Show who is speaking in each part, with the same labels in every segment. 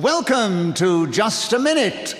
Speaker 1: Welcome to Just a Minute.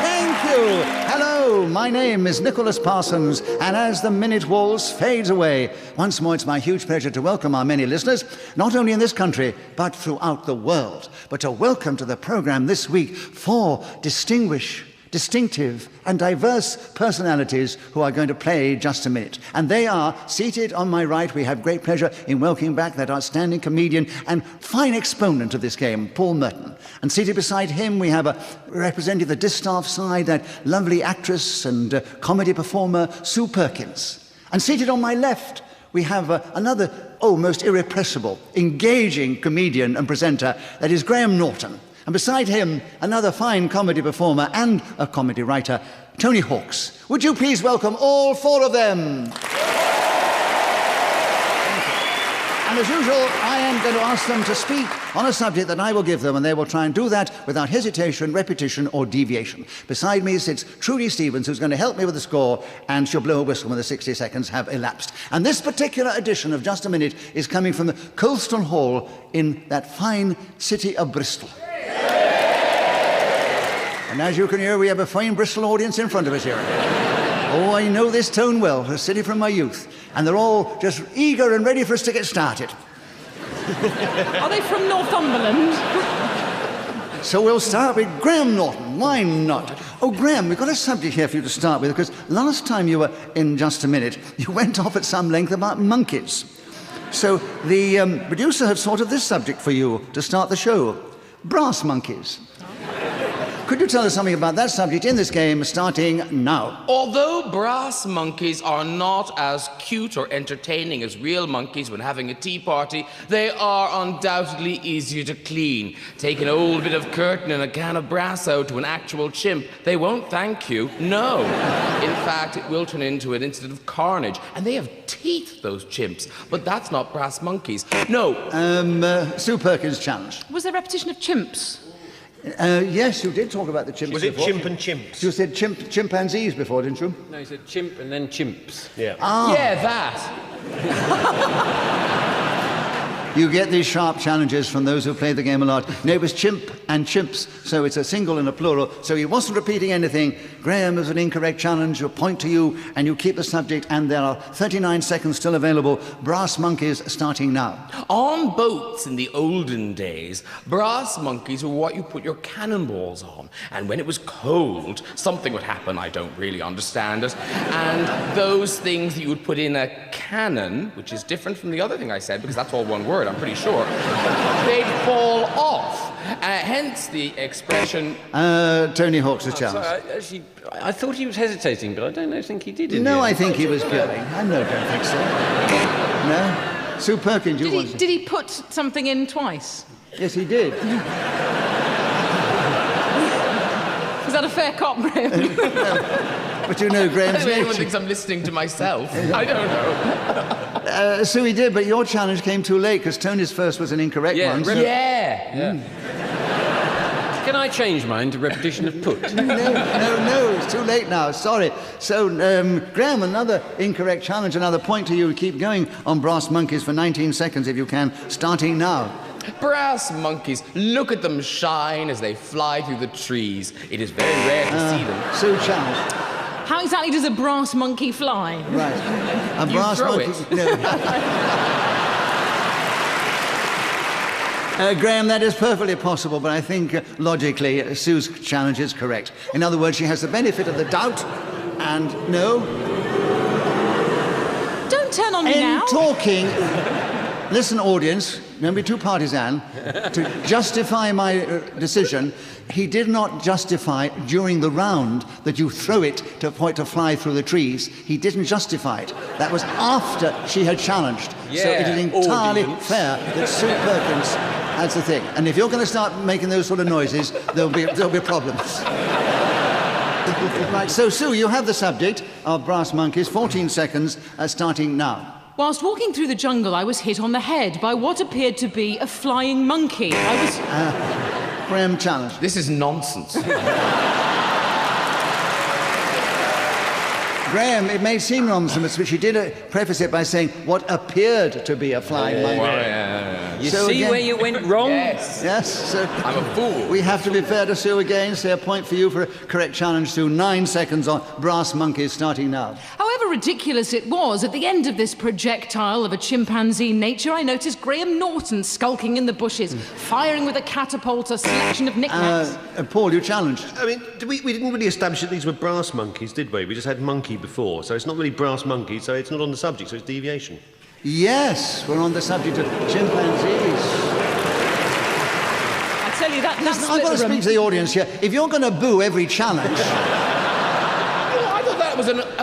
Speaker 1: Thank you. Hello, my name is Nicholas Parsons, and as the minute waltz fades away, once more it's my huge pleasure to welcome our many listeners, not only in this country, but throughout the world. But to welcome to the program this week 4 distinctive and diverse personalities who are going to play Just a Minute. And they are seated on my right. We have great pleasure in welcoming back that outstanding comedian and fine exponent of this game, Paul Merton. And seated beside him, we have representing the distaff side, that lovely actress and comedy performer, Sue Perkins. And seated on my left, we have another, most irrepressible, engaging comedian and presenter, that is Graham Norton. And beside him, another fine comedy performer and a comedy writer, Tony Hawks. Would you please welcome all 4 of them? And as usual, I am going to ask them to speak on a subject that I will give them, and they will try and do that without hesitation, repetition, or deviation. Beside me sits Trudy Stevens, who's going to help me with the score, and she'll blow a whistle when the 60 seconds have elapsed. And this particular edition of Just a Minute is coming from the Colston Hall in that fine city of Bristol. And as you can hear, we have a fine Bristol audience in front of us here. Oh, I know this tone well, a city from my youth. And they're all just eager and ready for us to get started.
Speaker 2: Are they from Northumberland?
Speaker 1: So we'll start with Graham Norton. Why not? Oh, Graham, we've got a subject here for you to start with, because last time you were in Just a Minute, you went off at some length about monkeys. So the producer has thought of this subject for you to start the show. Brass monkeys. Could you tell us something about that subject in this game, starting now?
Speaker 3: Although brass monkeys are not as cute or entertaining as real monkeys when having a tea party, they are undoubtedly easier to clean. Take an old bit of curtain and a can of brass out to an actual chimp. They won't thank you, no. In fact, it will turn into an incident of carnage. And they have teeth, those chimps. But that's not brass monkeys. No.
Speaker 1: Sue Perkins' challenge.
Speaker 2: Was there repetition of chimps?
Speaker 1: Yes, you did talk about the chimps
Speaker 4: Was
Speaker 1: before.
Speaker 4: it chimp and chimps?
Speaker 1: You said chimpanzees before, didn't you?
Speaker 5: No, he said chimp and then chimps.
Speaker 4: Yeah.
Speaker 3: Yeah, that.
Speaker 1: You get these sharp challenges from those who play the game a lot. No, it was chimp and chimps, so it's a single and a plural. So he wasn't repeating anything. Graham is an incorrect challenge. You point to you, and you keep the subject, and there are 39 seconds still available. Brass monkeys starting now.
Speaker 3: On boats in the olden days, brass monkeys were what you put your cannonballs on. And when it was cold, something would happen, I don't really understand it. And those things that you would put in a cannon, which is different from the other thing I said, because that's all one word, I'm pretty sure, they'd fall off. Hence the expression...
Speaker 1: Tony Hawks' challenge.
Speaker 5: Sorry, I thought he was hesitating, but I don't think he did.
Speaker 1: No, I think he was going. I don't think so. No? Sue Perkins, you want to...
Speaker 2: Did he put something in twice?
Speaker 1: Yes, he did.
Speaker 2: Is that a fair cop, Graham?
Speaker 1: But you know Graham's
Speaker 3: Anyone
Speaker 1: nature.
Speaker 3: thinks I'm listening to myself. I don't know.
Speaker 1: So he did, but your challenge came too late, because Tony's first was an incorrect one. So...
Speaker 3: Yeah.
Speaker 5: Can I change mine to repetition of put?
Speaker 1: No, it's too late now, sorry. So, Graham, another incorrect challenge, another point to you. Keep going on brass monkeys for 19 seconds if you can, starting now.
Speaker 3: Brass monkeys, look at them shine as they fly through the trees. It is very rare to see them.
Speaker 1: Sue challenge.
Speaker 2: How exactly does a brass monkey fly?
Speaker 1: Right. A
Speaker 3: You
Speaker 1: brass
Speaker 3: throw
Speaker 1: monkey.
Speaker 3: it.
Speaker 1: No. Graham, that is perfectly possible, but I think logically Sue's challenge is correct. In other words, she has the benefit of the doubt, and no.
Speaker 2: Don't turn on me now.
Speaker 1: Talking. Listen, audience, don't be too partisan. To justify my decision, he did not justify during the round that you throw it to fly through the trees. He didn't justify it. That was after she had challenged. So it is entirely fair that Sue Perkins has the thing. And if you're going to start making those sort of noises, there'll be problems. Right, so Sue, you have the subject of brass monkeys. 14 seconds, starting now.
Speaker 2: Whilst walking through the jungle, I was hit on the head by what appeared to be a flying monkey. I was...
Speaker 1: Graham challenge.
Speaker 3: This is nonsense.
Speaker 1: Graham, it may seem nonsense, but she did preface it by saying what appeared to be a flying monkey.
Speaker 5: You
Speaker 1: So
Speaker 5: see
Speaker 1: again-
Speaker 5: where you went wrong?
Speaker 3: Yes.
Speaker 1: Yes, so
Speaker 3: I'm a fool.
Speaker 1: we have to be fair to Sue again. Say a point for you for a correct challenge, Sue. 9 seconds on brass monkeys starting now.
Speaker 2: However ridiculous it was, at the end of this projectile of a chimpanzee nature, I noticed Graham Norton skulking in the bushes, firing with a catapult a selection of knickknacks.
Speaker 1: Paul, you challenged.
Speaker 4: I mean, we didn't really establish that these were brass monkeys, did we? We just had monkey before, so it's not really brass monkey, so it's not on the subject, so it's deviation.
Speaker 1: Yes, we're on the subject of chimpanzees.
Speaker 2: I tell you, that
Speaker 1: Listen, I've got to speak to the audience here. If you're going to boo every challenge...
Speaker 3: I thought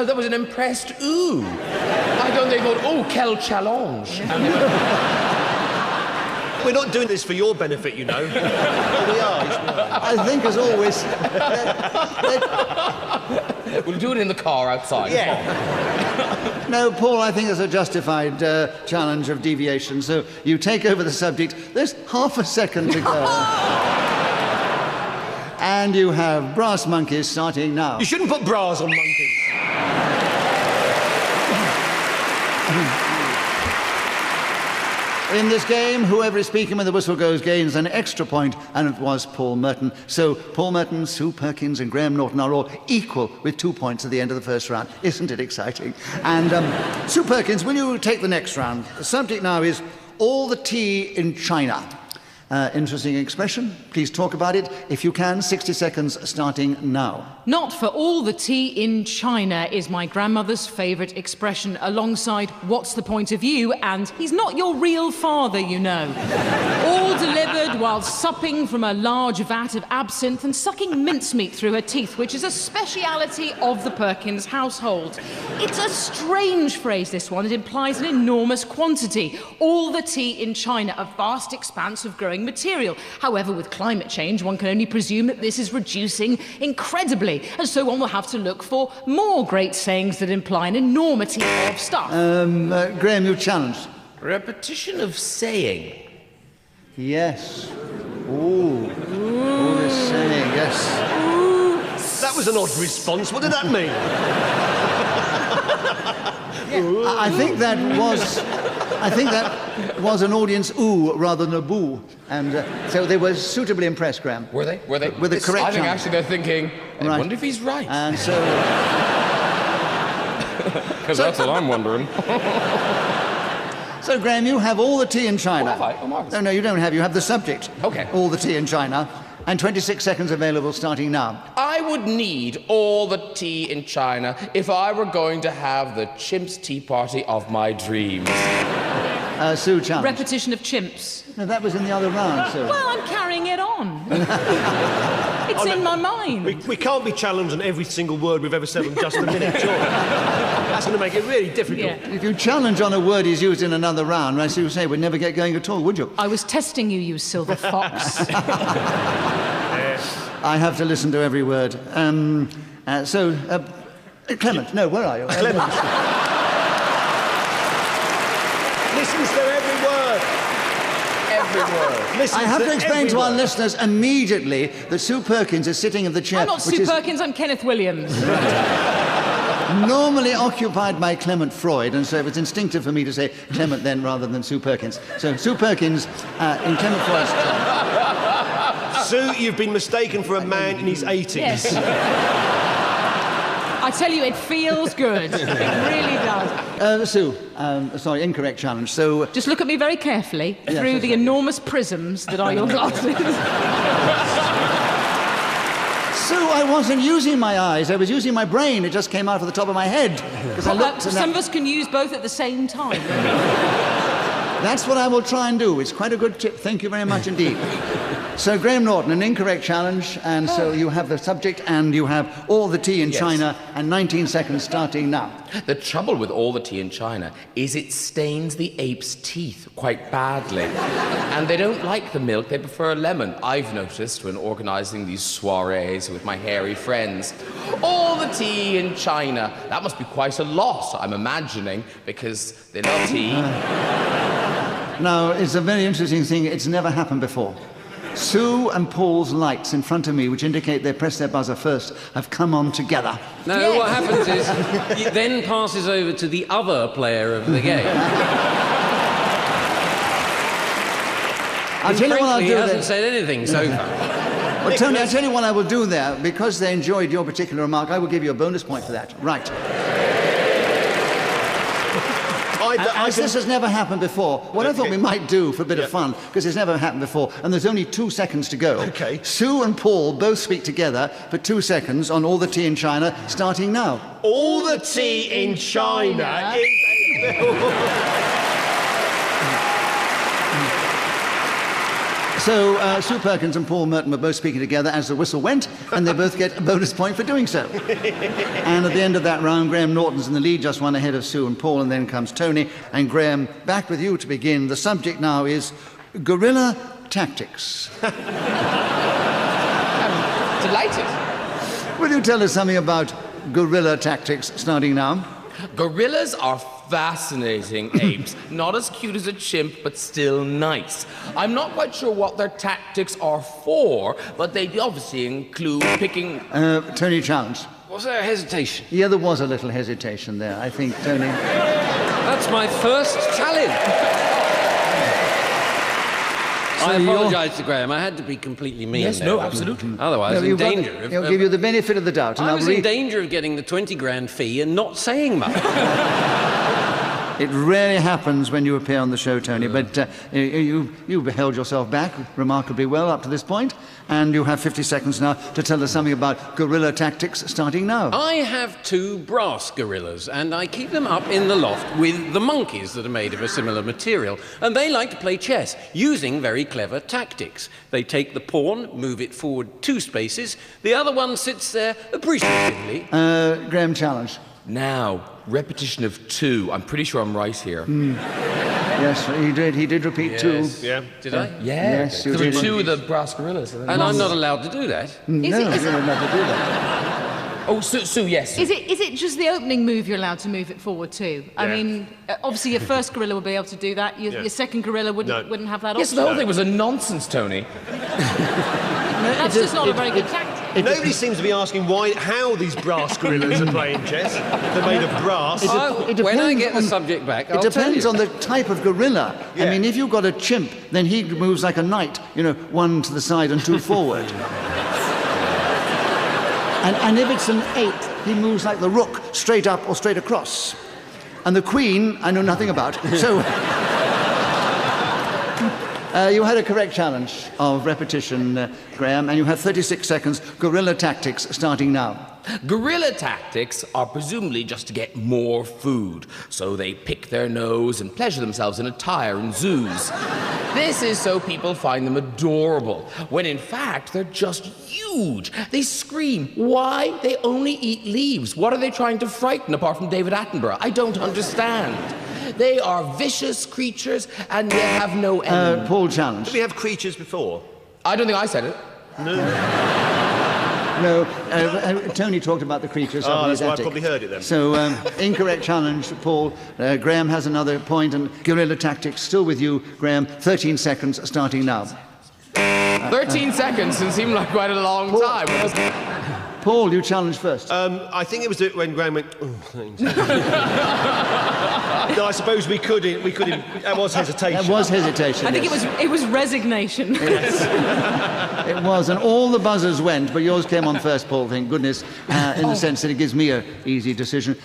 Speaker 3: that was an impressed ooh. I don't think they thought, oh, quel challenge.
Speaker 4: We're not doing this for your benefit, you know. Well, we are.
Speaker 1: I think, as always...
Speaker 3: We'll do it in the car outside.
Speaker 4: Yeah.
Speaker 1: No, Paul, I think it's a justified challenge of deviation. So you take over the subject. There's half a second to go. And you have brass monkeys starting now.
Speaker 4: You shouldn't put bras on monkeys.
Speaker 1: In this game, whoever is speaking when the whistle goes gains an extra point, and it was Paul Merton. So Paul Merton, Sue Perkins and Graham Norton are all equal with 2 points at the end of the first round. Isn't it exciting? And Sue Perkins, will you take the next round? The subject now is all the tea in China. Interesting expression. Please talk about it. If you can, 60 seconds starting now.
Speaker 2: Not for all the tea in China is my grandmother's favourite expression, alongside what's the point of view and he's not your real father, you know. All delivered while supping from a large vat of absinthe and sucking mincemeat through her teeth, which is a speciality of the Perkins household. It's a strange phrase, this one. It implies an enormous quantity. All the tea in China, a vast expanse of growing material. However, with climate change, one can only presume that this is reducing incredibly, and so one will have to look for more great sayings that imply an enormity of stuff.
Speaker 1: Graham, you challenged.
Speaker 3: Repetition of saying.
Speaker 1: Yes. Ooh. All this saying, yes.
Speaker 4: That was an odd response. What did that mean?
Speaker 1: I think that was an audience ooh rather than a boo. And so they were suitably impressed, Graham.
Speaker 3: Were they? Were they?
Speaker 1: With the correct
Speaker 3: I think
Speaker 1: challenge.
Speaker 3: actually they're thinking, I
Speaker 1: Right.
Speaker 3: wonder if he's right.
Speaker 1: And so...
Speaker 5: Because that's what I'm wondering.
Speaker 1: So, Graham, you have all the tea in China.
Speaker 3: Oh, have I? Oh, marvellous.
Speaker 1: No, you don't have. You have the subject.
Speaker 3: OK.
Speaker 1: All the tea in China. And 26 seconds available starting now.
Speaker 3: I would need all the tea in China if I were going to have the chimps tea party of my dreams.
Speaker 1: Sue challenge.
Speaker 2: Repetition of chimps.
Speaker 1: No, that was in the other round, Sue.
Speaker 2: Well, I'm carrying it on. It's in my mind.
Speaker 4: We can't be challenged on every single word we've ever said in just a minute, sure. That's going to make it really difficult.
Speaker 2: Yeah.
Speaker 1: If you challenge on a word he's used in another round, as you say, we'd never get going at all, would you?
Speaker 2: I was testing you, you silver fox.
Speaker 1: I have to listen to every word. Clement, no, where are you?
Speaker 4: Clemens. Listens to every word.
Speaker 3: Every word.
Speaker 4: Listens
Speaker 1: I have to explain
Speaker 4: every
Speaker 1: to our
Speaker 4: word.
Speaker 1: listeners immediately that Sue Perkins is sitting in the chair,
Speaker 2: I'm not
Speaker 1: which
Speaker 2: Sue
Speaker 1: is
Speaker 2: Perkins, I'm Kenneth Williams.
Speaker 1: normally occupied by Clement Freud, and so it was instinctive for me to say Clement then rather than Sue Perkins. So Sue Perkins in Clement Freud's chair.
Speaker 4: Sue, you've been mistaken for a man in his 80s.
Speaker 2: Yes. I tell you, it feels good. It really does.
Speaker 1: Sue, sorry, incorrect challenge. So,
Speaker 2: Just look at me very carefully through
Speaker 1: yes,
Speaker 2: the
Speaker 1: yes.
Speaker 2: enormous prisms that are your glasses.
Speaker 1: Sue, I wasn't using my eyes. I was using my brain. It just came out of the top of my head. Because I looked and
Speaker 2: Some of us can use both at the same time.
Speaker 1: that's what I will try and do. It's quite a good tip. Thank you very much indeed. So, Graham Norton, an incorrect challenge, and so you have the subject and you have all the tea in
Speaker 3: Yes.
Speaker 1: China, and 19 seconds starting now.
Speaker 3: The trouble with all the tea in China is it stains the ape's teeth quite badly. And they don't like the milk, they prefer lemon. I've noticed when organising these soirees with my hairy friends. All the tea in China. That must be quite a lot, I'm imagining, because they love tea.
Speaker 1: Now, it's a very interesting thing. It's never happened before. Sue and Paul's lights in front of me, which indicate they pressed their buzzer first, have come on together.
Speaker 5: No,
Speaker 2: Yes.
Speaker 5: what happens is it then passes over to the other player of the game.
Speaker 1: I'll tell you what I'll
Speaker 5: Frankly,
Speaker 1: do
Speaker 5: he hasn't
Speaker 1: then.
Speaker 5: said anything so far.
Speaker 1: Well, Tony, I'll tell you what I will do there. Because they enjoyed your particular remark, I will give you a bonus point for that. Right. As this has never happened before, what I thought we might do for a bit of fun, because it's never happened before, and there's only 2 seconds to go.
Speaker 4: Okay.
Speaker 1: Sue and Paul both speak together for 2 seconds on All the Tea in China, starting now.
Speaker 4: All the tea in China is...
Speaker 1: So Sue Perkins and Paul Merton were both speaking together as the whistle went, and they both get a bonus point for doing so. And at the end of that round, Graham Norton's in the lead, just one ahead of Sue and Paul, and then comes Tony. And Graham, back with you to begin. The subject now is Guerrilla Tactics.
Speaker 3: I'm delighted.
Speaker 1: Will you tell us something about Guerrilla Tactics, starting now?
Speaker 3: Gorillas are fascinating apes. Not as cute as a chimp, but still nice. I'm not quite sure what their tactics are for, but they obviously include picking...
Speaker 1: Tony challenge.
Speaker 5: Was there a hesitation?
Speaker 1: Yeah, there was a little hesitation there, I think, Tony.
Speaker 5: That's my first challenge. I apologise to Graham. I had to be completely mean.
Speaker 3: Yes,
Speaker 5: there.
Speaker 3: no, absolutely.
Speaker 5: Otherwise,
Speaker 1: No,
Speaker 5: in danger of...
Speaker 1: He'll give you the benefit of the doubt. And
Speaker 5: I
Speaker 1: I'll
Speaker 5: was in danger of getting the 20 grand fee and not saying much.
Speaker 1: It rarely happens when you appear on the show, Tony, but you held yourself back remarkably well up to this point, and you have 50 seconds now to tell us something about Guerrilla Tactics, starting now.
Speaker 5: I have 2 brass gorillas, and I keep them up in the loft with the monkeys that are made of a similar material, and they like to play chess using very clever tactics. They take the pawn, move it forward 2 spaces, the other one sits there appreciatively.
Speaker 1: Graham challenge.
Speaker 3: Now, repetition of 2. I'm pretty sure I'm right here.
Speaker 1: Yes, he did repeat 2.
Speaker 4: Yeah.
Speaker 5: Did I?
Speaker 1: Yes, you
Speaker 3: There were
Speaker 1: did.
Speaker 3: 2 of the brass gorillas.
Speaker 5: And I'm not allowed to do that.
Speaker 1: No,
Speaker 2: Is it-
Speaker 1: you're not to do that.
Speaker 3: Oh, Sue, yes.
Speaker 2: Is it just the opening move you're allowed to move it forward to? I
Speaker 4: Yeah.
Speaker 2: mean, obviously your first gorilla would be able to do that. Your second gorilla wouldn't have that
Speaker 3: Yes,
Speaker 2: option.
Speaker 3: the whole thing was a nonsense, Tony.
Speaker 2: That's just not a very good tactic.
Speaker 4: Nobody seems to be asking how these brass gorillas are playing chess. They're made of brass.
Speaker 5: When I get the
Speaker 1: on-
Speaker 5: subject back,
Speaker 1: It
Speaker 5: I'll
Speaker 1: depends
Speaker 5: tell
Speaker 1: on
Speaker 5: you.
Speaker 1: the type of gorilla. I
Speaker 4: Yeah.
Speaker 1: mean, if you've got a chimp, then he moves like a knight, 1 to the side and 2 forward. And if it's an ape, he moves like the rook, straight up or straight across. And the queen, I know nothing about. So you had a correct challenge of repetition, Graham, and you have 36 seconds. Guerrilla Tactics, starting now.
Speaker 3: Guerrilla tactics are presumably just to get more food, so they pick their nose and pleasure themselves in attire in zoos. This is so people find them adorable, when in fact they're just huge. They scream. Why? They only eat leaves. What are they trying to frighten apart from David Attenborough? I don't understand. They are vicious creatures and they have no enemy.
Speaker 1: Paul challenge.
Speaker 4: Did we have creatures before?
Speaker 3: I don't think I said it.
Speaker 1: No, Tony talked about the creatures up in his
Speaker 4: that's why I
Speaker 1: attic.
Speaker 4: probably heard it then.
Speaker 1: So, incorrect challenge, Paul. Graham has another point, and Guerrilla Tactics still with you, Graham. 13 seconds, starting now.
Speaker 3: 13 seconds can seem like quite a long time.
Speaker 1: Paul, you challenge first.
Speaker 4: I think it was when Graham went. Oh, thanks. No, I suppose we could. That was hesitation.
Speaker 1: That was hesitation.
Speaker 2: I think
Speaker 1: yes.
Speaker 2: it was resignation.
Speaker 1: It was, and all the buzzers went, but yours came on first, Paul, thank goodness, in the sense that it gives me an easy decision.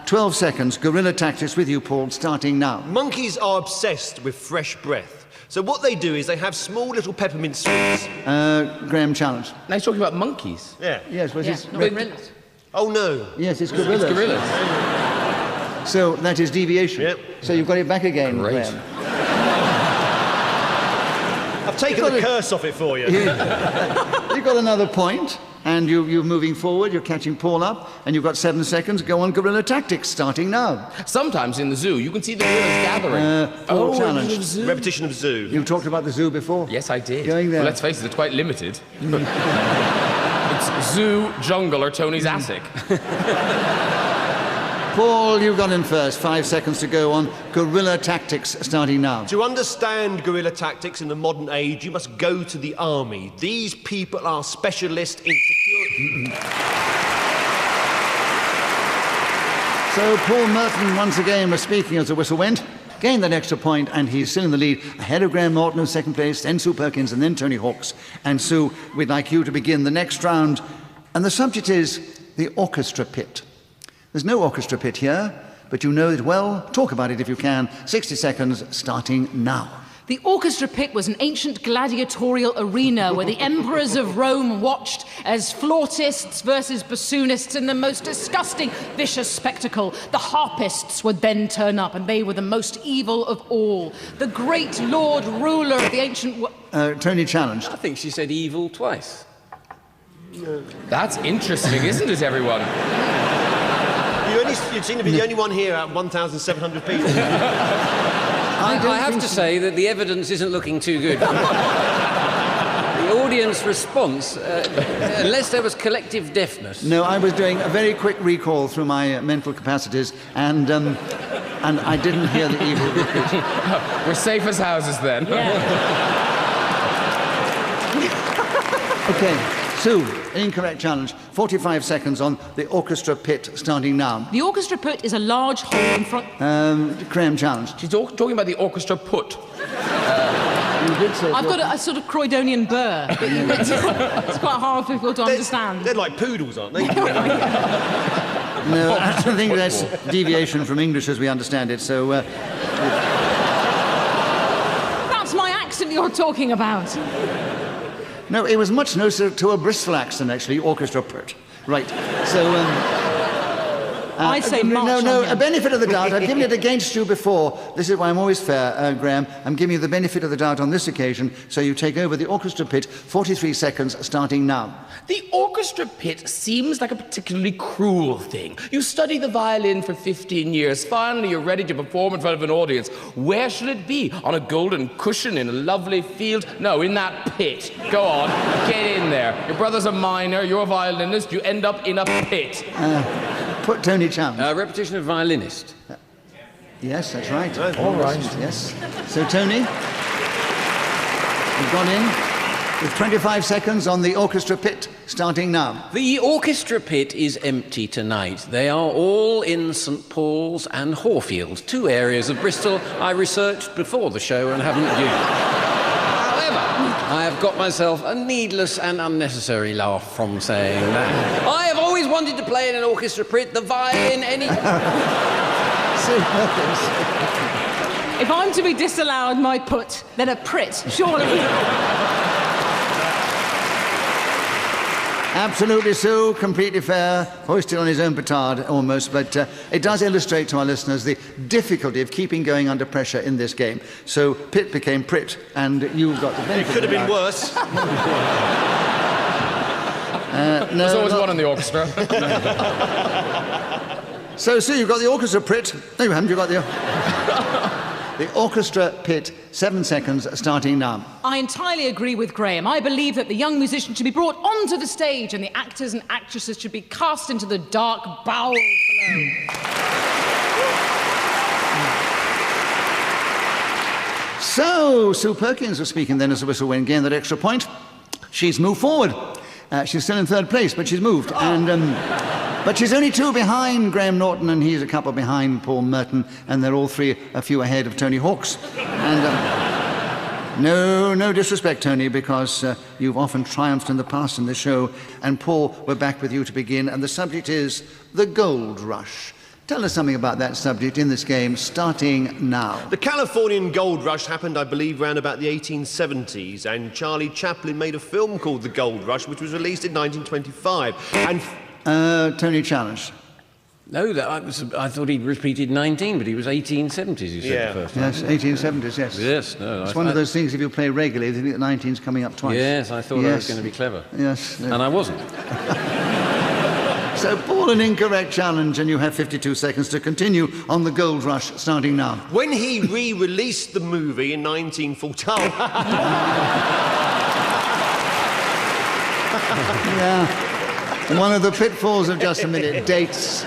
Speaker 1: 12 seconds, Guerrilla Tactics with you, Paul, starting now.
Speaker 4: Monkeys are obsessed with fresh breath. So what they do is they have small little peppermint sweets.
Speaker 1: Graham challenge.
Speaker 3: Now he's talking about monkeys.
Speaker 4: Yeah.
Speaker 1: Yes, was
Speaker 2: Yeah,
Speaker 1: it?
Speaker 2: not gorillas.
Speaker 4: Oh no.
Speaker 1: Yes, it's gorillas.
Speaker 3: It's gorillas.
Speaker 1: So that is deviation.
Speaker 4: Yep.
Speaker 1: So you've got it back again,
Speaker 3: Great.
Speaker 1: Graham.
Speaker 4: I've taken the curse off it for you.
Speaker 1: You've got another point, and you're moving forward, you're catching Paul up, and you've got 7 seconds. Go on, Guerrilla Tactics, starting now.
Speaker 3: Sometimes in the zoo, you can see the gorillas gathering.
Speaker 1: Paul challenge.
Speaker 3: in the zoo.
Speaker 4: Repetition of zoo.
Speaker 1: You talked about the zoo before.
Speaker 3: Yes, I did.
Speaker 1: Going there.
Speaker 3: Well, let's face it, it's quite limited. It's zoo, jungle, or Tony's attic.
Speaker 1: Paul, you've gone in first. 5 seconds to go on Guerrilla Tactics, starting now.
Speaker 4: To understand guerrilla tactics in the modern age, you must go to the army. These people are specialists in security.
Speaker 1: So Paul Merton once again was speaking as the whistle went, gained that extra point, and he's still in the lead, ahead of Graham Norton in second place, then Sue Perkins, and then Tony Hawks. And Sue, we'd like you to begin the next round, and the subject is the Orchestra Pit. There's no orchestra pit here, but you know it well. Talk about it if you can. 60 seconds, starting now.
Speaker 2: The Orchestra Pit was an ancient gladiatorial arena where the emperors of Rome watched as flautists versus bassoonists in the most disgusting, vicious spectacle. The harpists would then turn up, and they were the most evil of all. The great lord ruler of the ancient...
Speaker 1: Tony challenged.
Speaker 5: I think she said evil twice.
Speaker 3: That's interesting, isn't it, everyone?
Speaker 4: You seem to be the only one here out of 1,700 people.
Speaker 5: I have to say that the evidence isn't looking too good. The audience response, unless there was collective deafness.
Speaker 1: No, I was doing a very quick recall through my mental capacities, and I didn't hear the evil repeat.
Speaker 3: We're safe as houses then.
Speaker 1: Okay, Sue, incorrect challenge. 45 seconds on the Orchestra Pit, starting now.
Speaker 2: The Orchestra Pit is a large hole in front...
Speaker 1: Graham challenged.
Speaker 3: She's talking about the orchestra put.
Speaker 1: You did say
Speaker 2: I've got a sort of Croydonian burr. But it's quite hard for people to understand.
Speaker 4: They're like poodles, aren't they?
Speaker 1: No, I don't think that's deviation from English as we understand it, so...
Speaker 2: That's my accent you're talking about.
Speaker 1: No, it was much closer to a Bristol accent, actually, Orchestra Pit. Right, so...
Speaker 2: I say march
Speaker 1: No,
Speaker 2: on
Speaker 1: a benefit of the doubt. I've given it against you before. This is why I'm always fair, Graham. I'm giving you the benefit of the doubt on this occasion, so you take over the Orchestra Pit, 43 seconds, starting now.
Speaker 3: The orchestra pit seems like a particularly cruel thing. You study the violin for 15 years. Finally, you're ready to perform in front of an audience. Where should it be? On a golden cushion in a lovely field? No, in that pit. Go on, get in there. Your brother's a miner, you're a violinist, you end up in a pit.
Speaker 1: Put Tony challenge.
Speaker 5: Repetition of violinist.
Speaker 1: Yes, that's right.
Speaker 3: All right.
Speaker 1: Yes. So, Tony, you've gone in with 25 seconds on the Orchestra Pit, starting now.
Speaker 5: The Orchestra Pit is empty tonight. They are all in St Paul's and Horfield, two areas of Bristol I researched before the show and haven't used. I have got myself a needless and unnecessary laugh from saying that. I have always wanted to play in an orchestra pit, the violin, any...
Speaker 2: If I'm to be disallowed my put, then a prit, surely.
Speaker 1: Absolutely, Sue, completely fair, hoisted on his own petard almost, but it does illustrate to our listeners the difficulty of keeping going under pressure in this game. So Pit became Prit, and you got the benefit.
Speaker 4: It could have been worse.
Speaker 3: There's always one in the orchestra.
Speaker 1: So, Sue, you've got the Orchestra Pit. No, you haven't, you've got the Orchestra Pit, 7 seconds, starting now.
Speaker 2: I entirely agree with Graham. I believe that the young musician should be brought onto the stage and the actors and actresses should be cast into the dark bowels below.
Speaker 1: So, Sue Perkins was speaking then as the whistle went, gained that extra point. She's moved forward. She's still in third place, but she's moved. But she's only 2 behind Graham Norton, and he's a couple behind Paul Merton, and they're all 3 a few ahead of Tony Hawks. And no disrespect, Tony, because you've often triumphed in the past in this show. And Paul, we're back with you to begin, and the subject is the gold rush. Tell us something about that subject in this game, starting now.
Speaker 4: The Californian Gold Rush happened, I believe, around about the 1870s, and Charlie Chaplin made a film called The Gold Rush, which was released in 1925. And
Speaker 1: Tony challenged.
Speaker 5: No, I thought he'd repeated 19, but he was 1870s, you said the first time.
Speaker 1: Yes, 1870s, yes.
Speaker 5: Yes, no.
Speaker 1: It's one of those things, if you play regularly, they think the 19's coming up twice.
Speaker 5: Yes, I thought I was going to be clever.
Speaker 1: Yes. No.
Speaker 5: And I wasn't.
Speaker 1: So, Paul, an incorrect challenge, and you have 52 seconds to continue on the Gold Rush, starting now.
Speaker 4: When he re-released the movie in 1940...
Speaker 1: Yeah. One of the pitfalls of just a minute, dates.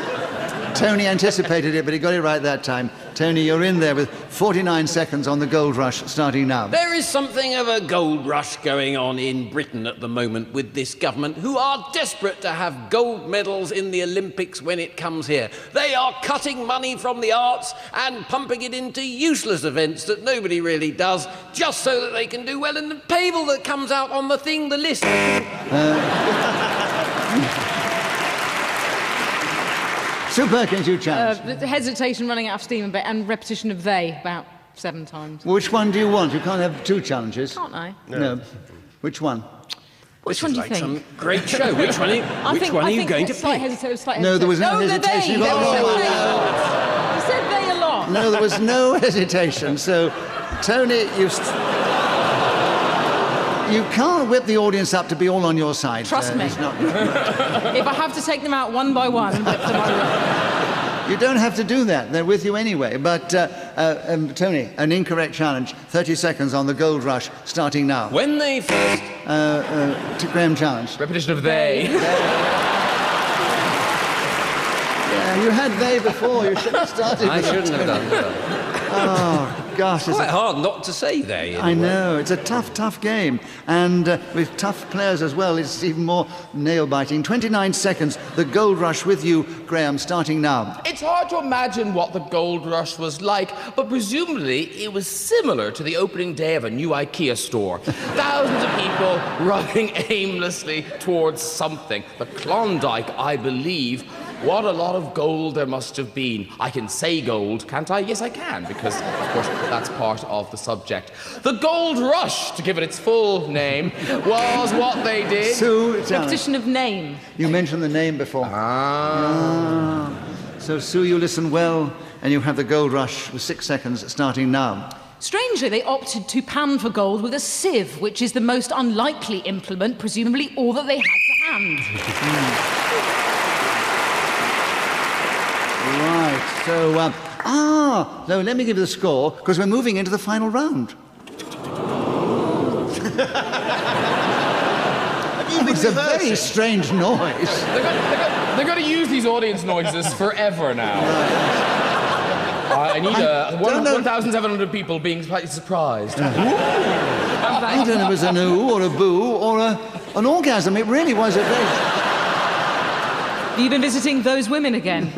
Speaker 1: Tony anticipated it, but he got it right that time. Tony, you're in there with 49 seconds on the gold rush starting now.
Speaker 5: There is something of a gold rush going on in Britain at the moment with this government, who are desperate to have gold medals in the Olympics when it comes here. They are cutting money from the arts and pumping it into useless events that nobody really does, just so that they can do well in the table that comes out on the thing, the list.
Speaker 1: Sue Perkins, you challenge.
Speaker 2: The hesitation, running out of steam a bit, and repetition of they about 7 times.
Speaker 1: Which one do you want? You can't have 2 challenges.
Speaker 2: Can't I?
Speaker 1: No. Which one?
Speaker 2: Which one do you
Speaker 5: Like
Speaker 2: think?
Speaker 5: some great show. Which one are you going to pick?
Speaker 1: No, there was no hesitation.
Speaker 2: You
Speaker 1: You got it wrong.
Speaker 2: You said they a lot.
Speaker 1: No, there was no hesitation. So, Tony, you can't whip the audience up to be all on your side.
Speaker 2: Trust me.
Speaker 1: It's not...
Speaker 2: If I have to take them out one by one and whip them, I will.
Speaker 1: You don't have to do that. They're with you anyway. But, Tony, an incorrect challenge. 30 seconds on the gold rush, starting now.
Speaker 5: When they first...
Speaker 1: To Graham challenge.
Speaker 3: Repetition of they.
Speaker 1: Yeah, you had they before. You should have started.
Speaker 5: I shouldn't have done that.
Speaker 1: Oh, gosh.
Speaker 5: Quite hard not to say they.
Speaker 1: I know. It's a tough game. And with tough players as well, it's even more nail-biting. 29 seconds, the gold rush with you, Graham, starting now.
Speaker 3: It's hard to imagine what the gold rush was like, but presumably it was similar to the opening day of a new IKEA store. Thousands of people running aimlessly towards something. The Klondike, I believe. What a lot of gold there must have been. I can say gold, can't I? Yes, I can, because, of course, that's part of the subject. The Gold Rush, to give it its full name, was what they did.
Speaker 1: Sue,
Speaker 2: Repetition of name.
Speaker 1: you mentioned the name before. So, Sue, you listen well, and you have the gold rush with 6 seconds starting now.
Speaker 2: Strangely, they opted to pan for gold with a sieve, which is the most unlikely implement, presumably all that they had to hand.
Speaker 1: Right, so, so let me give you the score, because we're moving into the final round. It's a very strange noise.
Speaker 3: They're going to use these audience noises forever now. I need 1,700 people being slightly surprised.
Speaker 1: I don't know if it was an ooh or a boo or an orgasm. It really was a very...
Speaker 2: Have you been visiting those women again?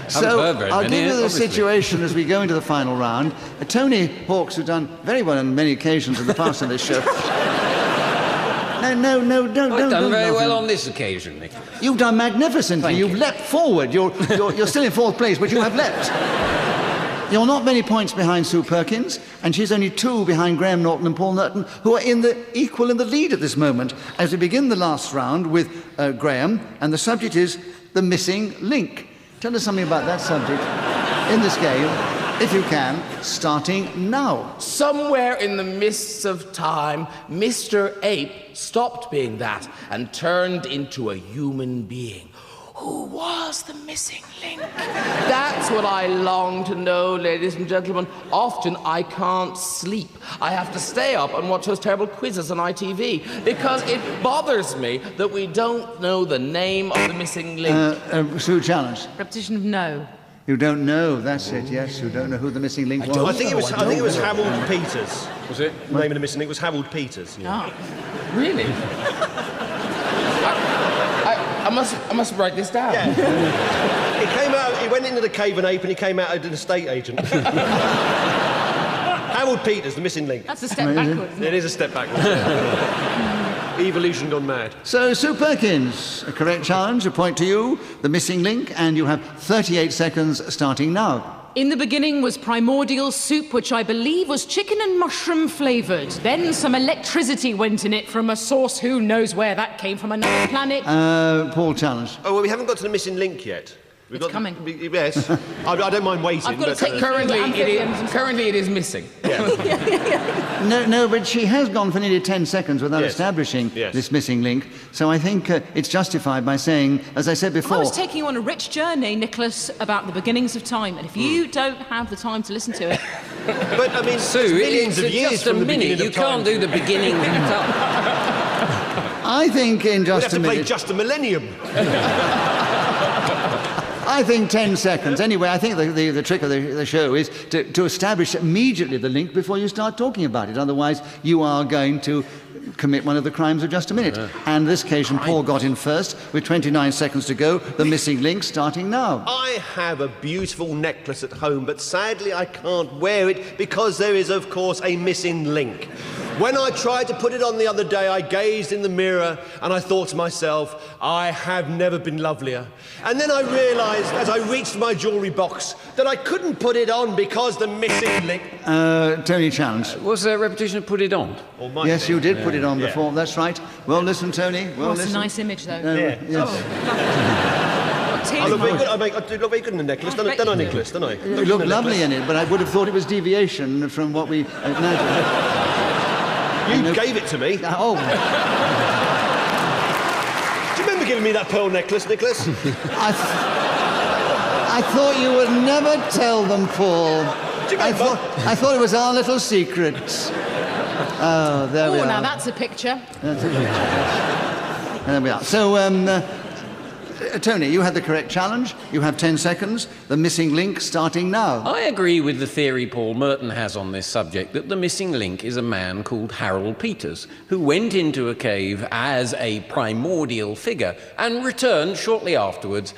Speaker 1: So I'll give you the situation as we go into the final round. Tony Hawks, who's done very well on many occasions in the past on this show. No, don't.
Speaker 5: I've done very well on this occasion, Nick.
Speaker 1: You've done magnificently. You've
Speaker 5: you.
Speaker 1: leapt forward. You're still in 4th place, but you have leapt. You're not many points behind Sue Perkins, and she's only 2 behind Graham Norton and Paul Merton, who are equal in the lead at this moment, as we begin the last round with Graham, and the subject is the missing link. Tell us something about that subject in this game, if you can, starting now.
Speaker 3: Somewhere in the mists of time, Mr. Ape stopped being that and turned into a human being. Who was the missing link? That's what I long to know, ladies and gentlemen. Often I can't sleep. I have to stay up and watch those terrible quizzes on ITV because it bothers me that we don't know the name of the missing link.
Speaker 1: Sue, challenge.
Speaker 2: Repetition of no.
Speaker 1: You don't know, that's it, yes. You don't know who the missing link was.
Speaker 4: I think it was Harold Peters.
Speaker 5: Was it?
Speaker 4: The name of the missing link was Harold Peters. Yeah.
Speaker 2: Oh.
Speaker 3: Really? I must write this down.
Speaker 4: Yeah. He went into the cave an ape and he came out as an estate agent. Harold Peters, the missing link.
Speaker 2: That's a step backwards.
Speaker 4: It is a step backwards. Evolution gone mad.
Speaker 1: So, Sue Perkins, a correct challenge, a point to you, the missing link, and you have 38 seconds starting now.
Speaker 2: In the beginning was primordial soup, which I believe was chicken and mushroom flavoured. Then some electricity went in it from a source who knows where that came from, another planet.
Speaker 1: Paul, challenge.
Speaker 4: Oh, well, we haven't got to the missing link yet.
Speaker 2: It's coming.
Speaker 4: Yes. I don't mind waiting.
Speaker 2: I've got to take
Speaker 3: Currently it is missing.
Speaker 1: No, but she has gone for nearly 10 seconds without establishing this missing link. So I think it's justified by saying, as I said before...
Speaker 2: I was taking you on a rich journey, Nicholas, about the beginnings of time. And if you don't have the time to listen to it...
Speaker 4: But, I mean,
Speaker 5: Sue,
Speaker 4: millions of years
Speaker 5: just
Speaker 4: from
Speaker 5: a
Speaker 4: the
Speaker 5: minute.
Speaker 4: beginning
Speaker 5: You
Speaker 4: of time.
Speaker 5: can't do the beginning of time.
Speaker 1: I think in just a
Speaker 4: We'd have to play
Speaker 1: minute...
Speaker 4: just a millennium.
Speaker 1: I think 10 seconds. Anyway, I think the trick of the show is to establish immediately the link before you start talking about it. Otherwise, you are going to commit one of the crimes of just a minute. And this occasion, Paul got in first with 29 seconds to go. The missing link starting now.
Speaker 4: I have a beautiful necklace at home, but sadly I can't wear it because there is, of course, a missing link. When I tried to put it on the other day, I gazed in the mirror and I thought to myself, I have never been lovelier. And then I realised, as I reached my jewellery box, that I couldn't put it on because the missing link...
Speaker 1: Tony, challenge.
Speaker 5: Was there a repetition of Put It On?
Speaker 1: Yes, you did put it on before. That's right. Well, listen, Tony. Well,
Speaker 2: That's
Speaker 1: listen.
Speaker 2: a nice image, though.
Speaker 1: Yes.
Speaker 4: I look very good. I do look very good in the necklace, don't I, Nicholas? Don't I?
Speaker 1: You look lovely in it, but I would have thought it was deviation from what we imagined.
Speaker 4: You gave it to me.
Speaker 1: Oh.
Speaker 4: Do you remember giving me that pearl necklace, Nicholas?
Speaker 1: I thought you would never tell them, Paul.
Speaker 4: Do you remember?
Speaker 1: I thought it was our little secret. Oh, there we are.
Speaker 2: Oh, now that's a picture.
Speaker 1: There we are. So, Tony, you had the correct challenge. You have 10 seconds. The missing link starting now.
Speaker 5: I agree with the theory Paul Merton has on this subject, that the missing link is a man called Harold Peters, who went into a cave as a primordial figure and returned shortly afterwards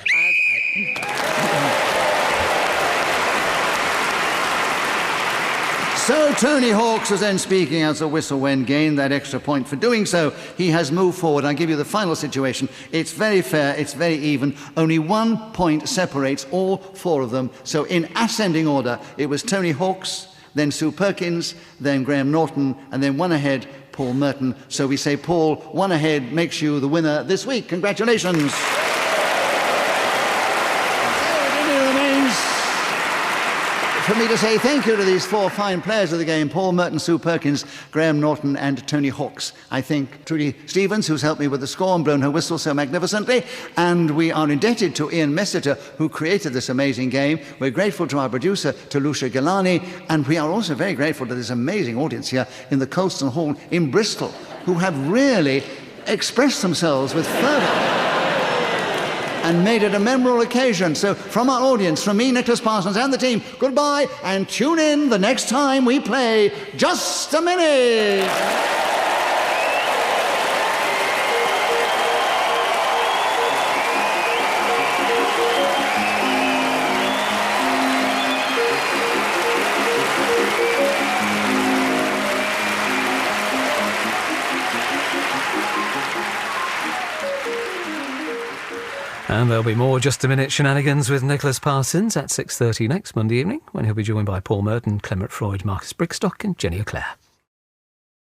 Speaker 1: So Tony Hawks was then speaking as a whistle when gained that extra point for doing so. He has moved forward. I'll give you the final situation. It's very fair. It's very even. Only 1 point separates all four of them. So in ascending order, it was Tony Hawks, then Sue Perkins, then Graham Norton, and then one ahead, Paul Merton. So we say Paul, one ahead, makes you the winner this week. Congratulations. For me to say thank you to these four fine players of the game, Paul Merton, Sue Perkins, Graham Norton and Tony Hawks. I thank Trudy Stevens, who's helped me with the score and blown her whistle so magnificently, and we are indebted to Ian Messiter, who created this amazing game. We're grateful to our producer, to Lucia Galani, and we are also very grateful to this amazing audience here in the Colston Hall in Bristol, who have really expressed themselves with fervour and made it a memorable occasion. So from our audience, from me, Nicholas Parsons, and the team, goodbye, and tune in the next time we play Just a Minute.
Speaker 6: And there'll be more Just a Minute shenanigans with Nicholas Parsons at 6:30 next Monday evening, when he'll be joined by Paul Merton, Clement Freud, Marcus Brickstock and Jenny O'Clair.